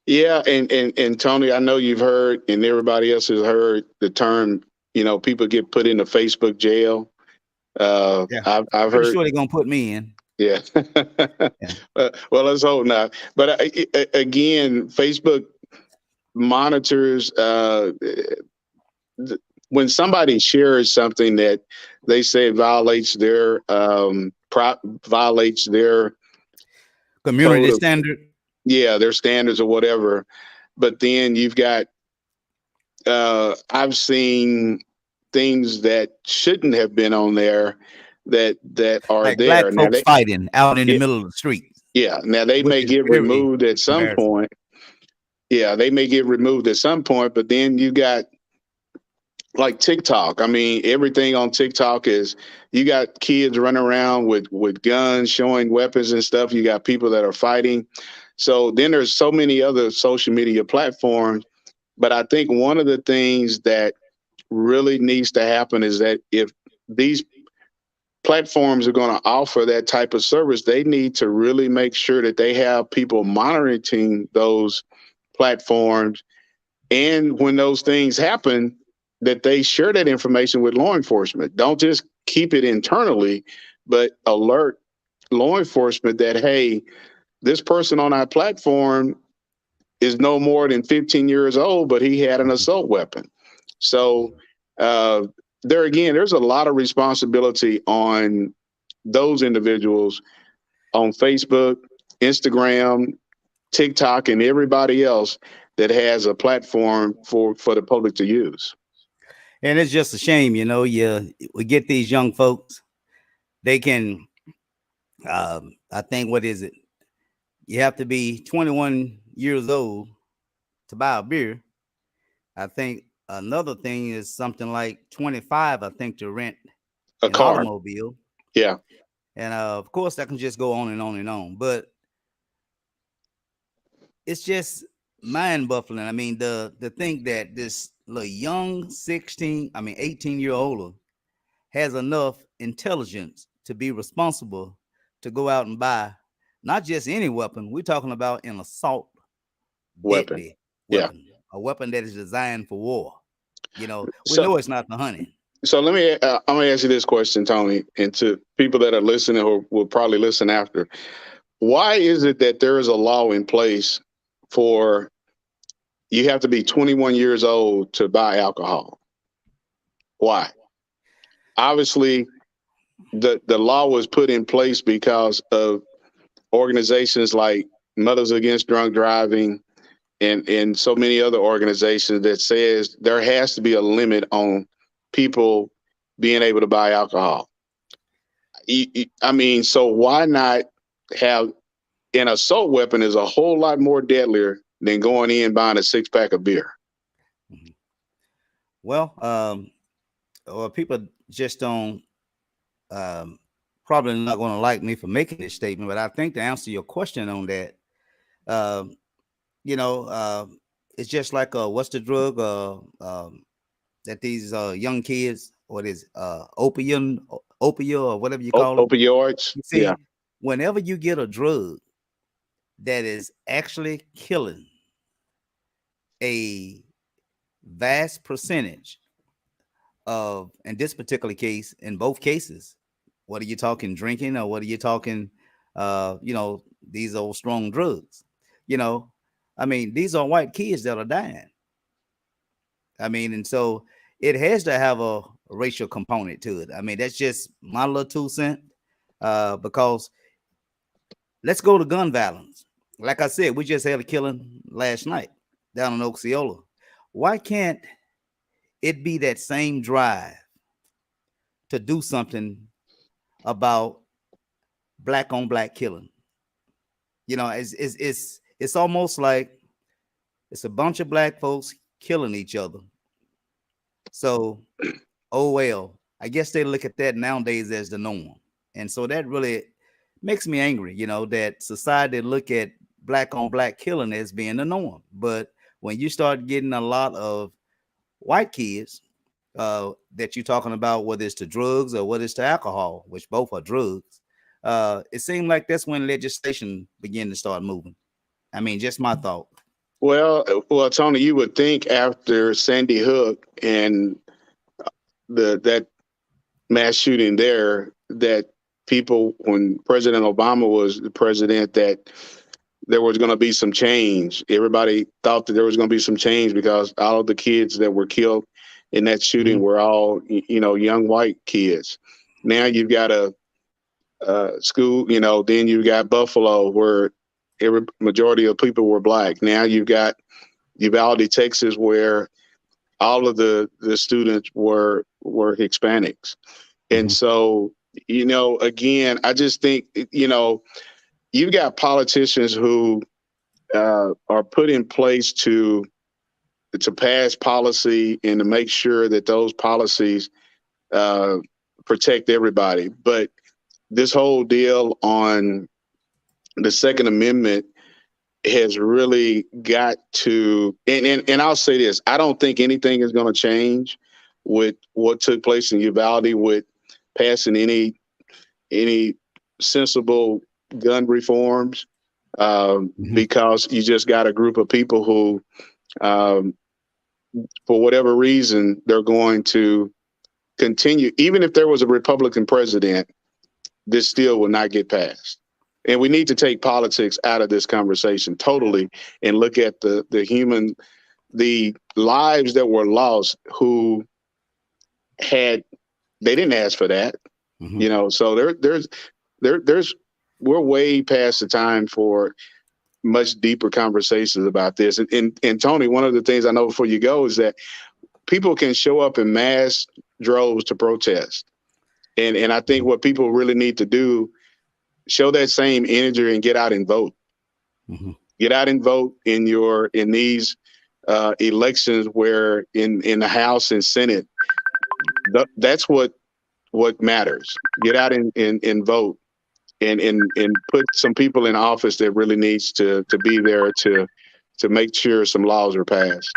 Yeah, and Tony, I know you've heard, and everybody else has heard the term. You know, people get put into Facebook jail. Yeah. I've Pretty heard. sure they're gonna put me in. Yeah. Well, let's hope not. But again, Facebook monitors when somebody shares something that they say violates their Community code of- standard. yeah, their standards or whatever. But then you've got I've seen things that shouldn't have been on there that are Like there. black Now folks fighting out in the Yeah. middle of the street. Yeah. Now they Which may is get very removed at some embarrassing. point. Yeah, they may get removed at some point, but then you got like TikTok. I mean, everything on TikTok is you got kids running around with guns, showing weapons and stuff. You got people that are fighting. So then there's so many other social media platforms. But I think one of the things that really needs to happen is that if these platforms are going to offer that type of service, they need to really make sure that they have people monitoring those platforms. And when those things happen, that they share that information with law enforcement. Don't just keep it internally, but alert law enforcement that, hey, this person on our platform is no more than 15 years old, but he had an assault weapon. So there again, there's a lot of responsibility on those individuals on Facebook, Instagram, TikTok, and everybody else that has a platform for the public to use. And it's just a shame, you know, we get these young folks, they can, I think, what is it? You have to be 21 years old to buy a beer. I think another thing is something like 25, I think, to rent A an car. automobile. Yeah. And of course, that can just go on and on and on. But it's just mind buffling. I mean, the think that this little young 18-year-old has enough intelligence to be responsible to go out and buy not just any weapon. We're talking about an assault Weapon. deadly Yeah. weapon, a weapon that is designed for war. You know, we So- know it's not for hunting. So I'm going to ask you this question, Tony, and to people that are listening or will probably listen after. Why is it that there is a law in place for you have to be 21 years old to buy alcohol? Why? Obviously, the law was put in place because of organizations like Mothers Against Drunk Driving and so many other organizations that says there has to be a limit on people being able to buy alcohol. I mean, so why not have an assault weapon is a whole lot more deadlier than going in buying a 6-pack of beer. Well, people just don't probably not going to like me for making this statement, but I think to answer your question on that, you know, it's just like what's the drug that these young kids, what is opium or whatever you call it? Opioids. You see, Yeah. whenever you get a drug that is actually killing a vast percentage of, in this particular case, in both cases, what are you talking, drinking, or what are you talking, you know, these old strong drugs? You know, I mean, these are white kids that are dying. I mean, and so it has to have a racial component to it. I mean, that's just my little 2 cents. because let's go to gun violence. Like I said, we just had a killing last night down in Osceola. Why can't it be that same drive to do something about black on black killing? You know, it's almost like it's a bunch of black folks killing each other. So, oh well, I guess they look at that nowadays as the norm. And so that really makes me angry, you know, that society look at black on black killing as being the norm. But when you start getting a lot of white kids that you're talking about, whether it's to drugs or whether it's to alcohol, which both are drugs, it seemed like that's when legislation began to start moving. I mean, just my thought. Well, Tony, you would think after Sandy Hook and that mass shooting there, that people, when President Obama was the president, that there was going to be some change. Everybody thought that there was going to be some change because all of the kids that were killed in that shooting were all, you know, young white kids. Now you've got a school, you know, then you've got Buffalo where every majority of people were black. Now you've got Uvalde, Texas, where all of the students were Hispanics. And so, you know, again, I just think, you know, you've got politicians who are put in place to pass policy and to make sure that those policies protect everybody. But this whole deal on the Second Amendment has really got to, and I'll say this, I don't think anything is going to change with what took place in Uvalde with passing any sensible gun reforms, because you just got a group of people who, for whatever reason, they're going to continue. Even if there was a Republican president, this still will not get passed. And we need to take politics out of this conversation totally and look at the lives that were lost who they didn't ask for that, you know. So we're way past the time for much deeper conversations about this. And Tony, one of the things I know before you go is that people can show up in mass droves to protest. And I think what people really need to do, show that same energy and get out and vote. Get out and vote in these elections where in the House and Senate, that's what matters. Get out and vote and put some people in office that really needs to be there to make sure some laws are passed.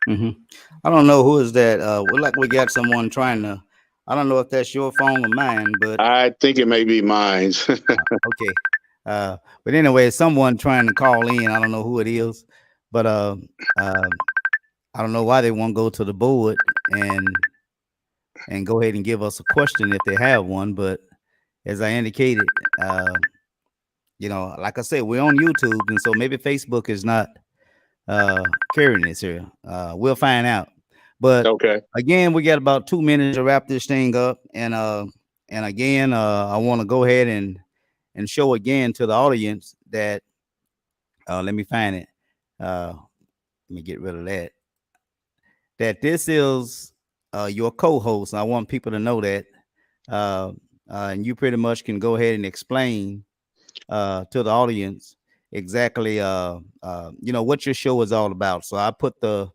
I don't know who is that. We got someone trying to, I don't know if that's your phone or mine, but I think it may be mine. okay. But anyway, someone trying to call in. I don't know who it is, but I don't know why they won't go to the board and go ahead and give us a question if they have one. But as I indicated, you know, like I said, we're on YouTube, and so maybe Facebook is not carrying this here. We'll find out. But okay, again, we got about 2 minutes to wrap this thing up, and again, I want to go ahead and show again to the audience that let me find it. Let me get rid of that. That this is your co-host. I want people to know that, and you pretty much can go ahead and explain to the audience exactly you know what your show is all about. So I put the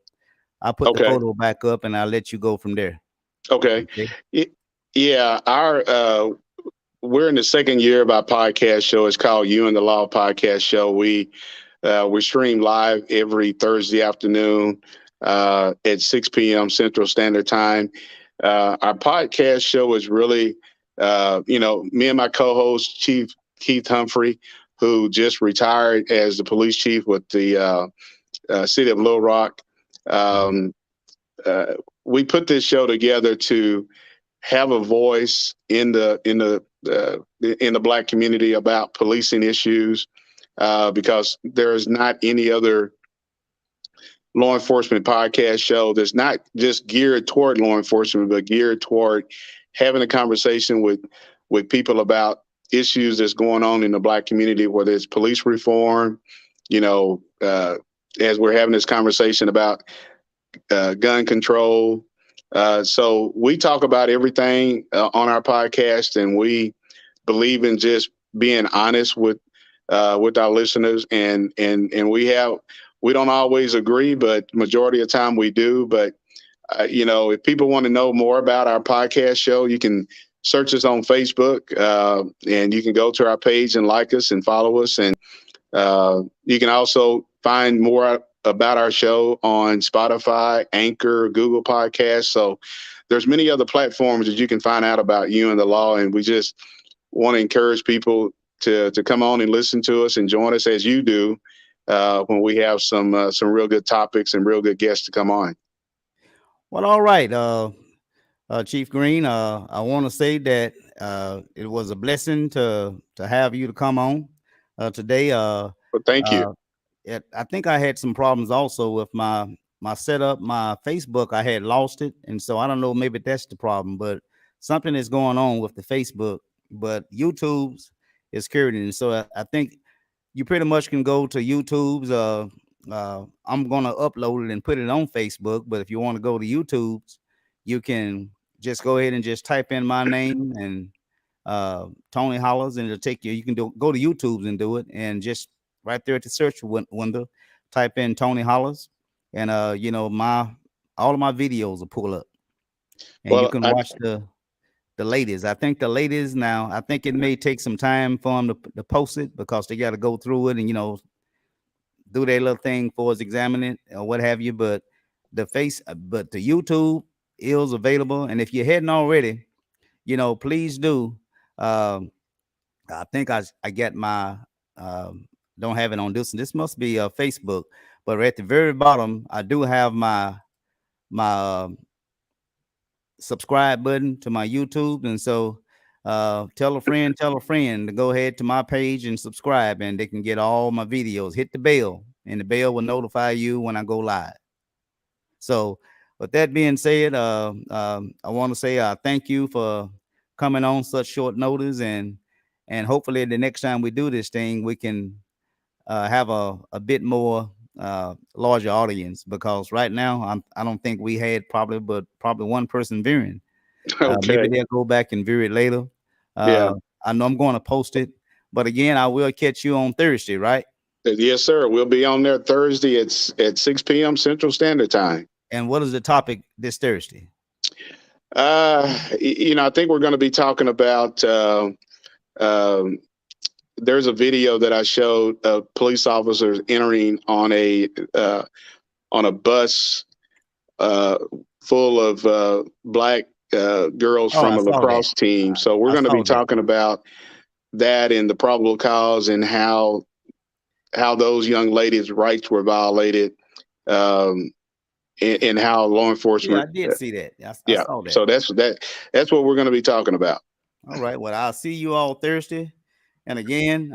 photo back up, and I'll let you go from there. Okay. Yeah, we're in the second year of our podcast show. It's called You and the Law Podcast Show. We stream live every Thursday afternoon at 6 p.m. Central Standard Time. Our podcast show is really, you know, me and my co-host, Chief Keith Humphrey, who just retired as the police chief with the city of Little Rock. We put this show together to have a voice in the Black community about policing issues, because there is not any other law enforcement podcast show that's not just geared toward law enforcement, but geared toward having a conversation with people about issues that's going on in the Black community, whether it's police reform, you know, as we're having this conversation about gun control. So we talk about everything on our podcast, and we believe in just being honest with our listeners. And we don't always agree, but majority of the time we do. But you know, if people want to know more about our podcast show, you can search us on Facebook, and you can go to our page and like us and follow us. And you can also find more about our show on Spotify, Anchor, Google Podcasts. So there's many other platforms that you can find out about You and the Law. And we just want to encourage people to come on and listen to us and join us as you do when we have some real good topics and real good guests to come on. Well, all right, Chief Green. I want to say that it was a blessing to have you to come on today. Well, thank you. I think I had some problems also with my setup. My Facebook, I had lost it, and so I don't know. Maybe that's the problem, but something is going on with the Facebook. But YouTube's is cured, and so I think you pretty much can go to YouTube's. I'm gonna upload it and put it on Facebook. But if you want to go to YouTube's, you can just go ahead and just type in my name and Tony Hollers, and it'll take you. You can go to YouTube's and do it, and just right there at the search window, type in Tony Hollers, and you know, all of my videos will pull up, and you can watch the latest. I think the latest now. I think it may take some time for them to post it because they got to go through it and, you know, do their little thing for us, examine it or what have you. But the YouTube is available, and if you hadn't already, you know, please do. I think I get my don't have it on this. This must be Facebook, but at the very bottom, I do have my subscribe button to my YouTube, and so tell a friend to go ahead to my page and subscribe, and they can get all my videos. Hit the bell, and the bell will notify you when I go live. So, with that being said, I want to say thank you for coming on such short notice, and hopefully the next time we do this thing, we can have a bit more larger audience, because right now I don't think we had probably one person viewing. Okay. Maybe they'll go back and view it later. Yeah. I know I'm going to post it, but again, I will catch you on Thursday, right? Yes, sir. We'll be on there Thursday at 6 p.m. Central Standard Time. And what is the topic this Thursday? You know, I think we're going to be talking about. There's a video that I showed of police officers entering on a bus full of Black girls from a lacrosse team. So we're going to be talking about that and the probable cause and how those young ladies' rights were violated, and how law enforcement. Yeah, I did see that. I saw that. So that's what we're going to be talking about. All right. Well, I'll see you all Thursday. And again,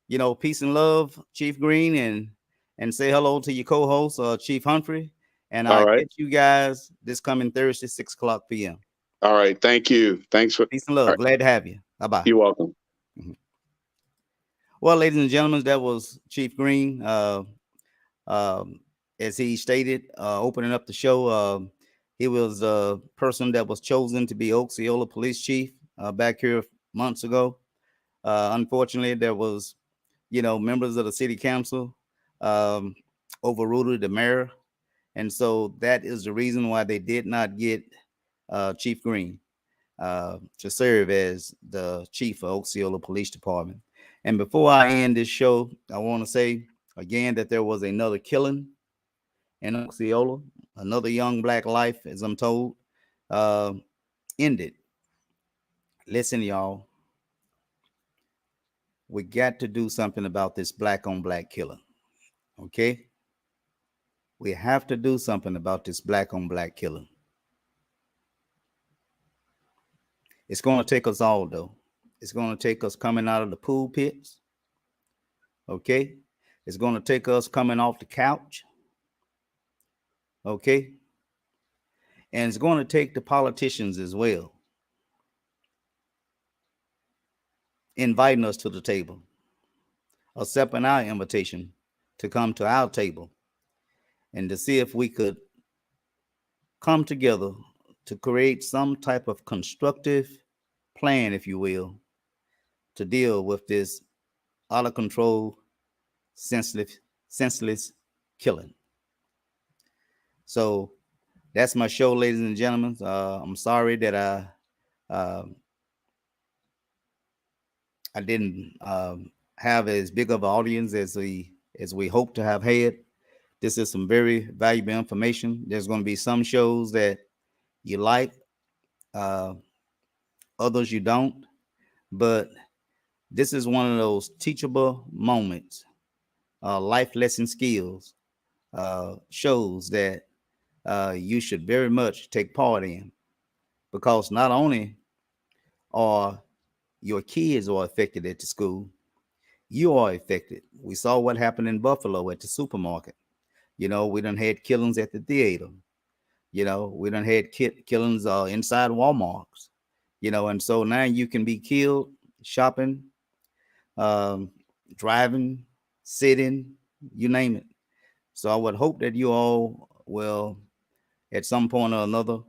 you know, peace and love, Chief Green, and say hello to your co-host, Chief Humphrey. And I'll catch you guys this coming Thursday, 6:00 p.m. All right. Thank you. Thanks for peace and love. Right. Glad to have you. Bye-bye. You're welcome. Mm-hmm. Well, ladies and gentlemen, that was Chief Green. As he stated, opening up the show, he was a person that was chosen to be Osceola Police Chief back here months ago. Unfortunately, there was, you know, members of the city council overruled the mayor. And so that is the reason why they did not get Chief Green to serve as the chief of Osceola Police Department. And before I end this show, I want to say again that there was another killing in Osceola, another young Black life, as I'm told, ended. Listen, y'all. We got to do something about this Black on Black killing. Okay? We have to do something about this Black on Black killing. It's going to take us all, though. It's going to take us coming out of the pool pits. Okay? It's going to take us coming off the couch. Okay? And it's going to take the politicians as well. inviting us to the table, accepting our invitation to come to our table and to see if we could come together to create some type of constructive plan, if you will, to deal with this out of control, senseless killing. So that's my show, ladies and gentlemen. I'm sorry that I didn't have as big of an audience as we hope to have had. This is some very valuable information. There's going to be some shows that you like, others you don't, but this is one of those teachable moments, life lesson skills, shows that you should very much take part in, because not only are your kids are affected at the school, you are affected. We saw what happened in Buffalo at the supermarket. We done had killings at the theater. We done had killings inside Walmarts. And so now you can be killed shopping, driving, sitting, you name it. So I would hope that you all will, at some point or another,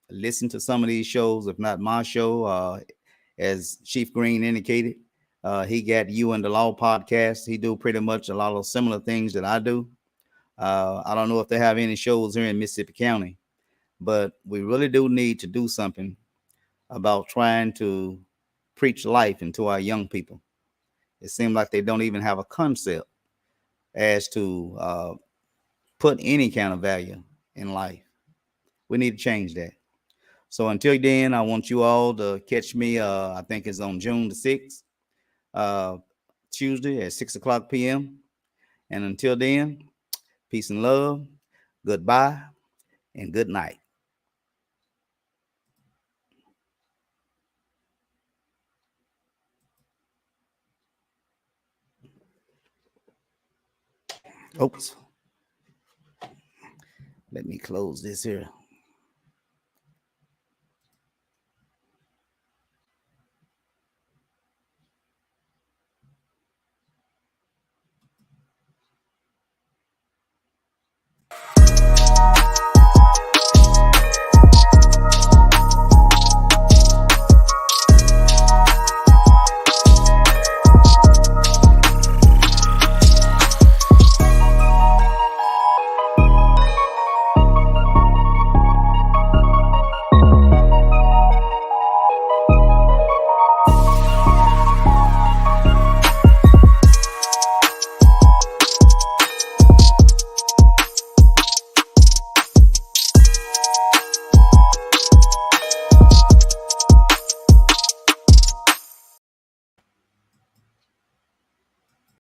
listen to some of these shows, if not my show. As Chief Green indicated, he got You and the Law podcast. He do pretty much a lot of similar things that I do. I don't know if they have any shows here in Mississippi County, but we really do need to do something about trying to preach life into our young people. It seems like they don't even have a concept as to put any kind of value in life. We need to change that. So until then, I want you all to catch me. I think it's on June the 6th, Tuesday at 6:00 p.m. And until then, peace and love, goodbye, and good night. Oops. Let me close this here.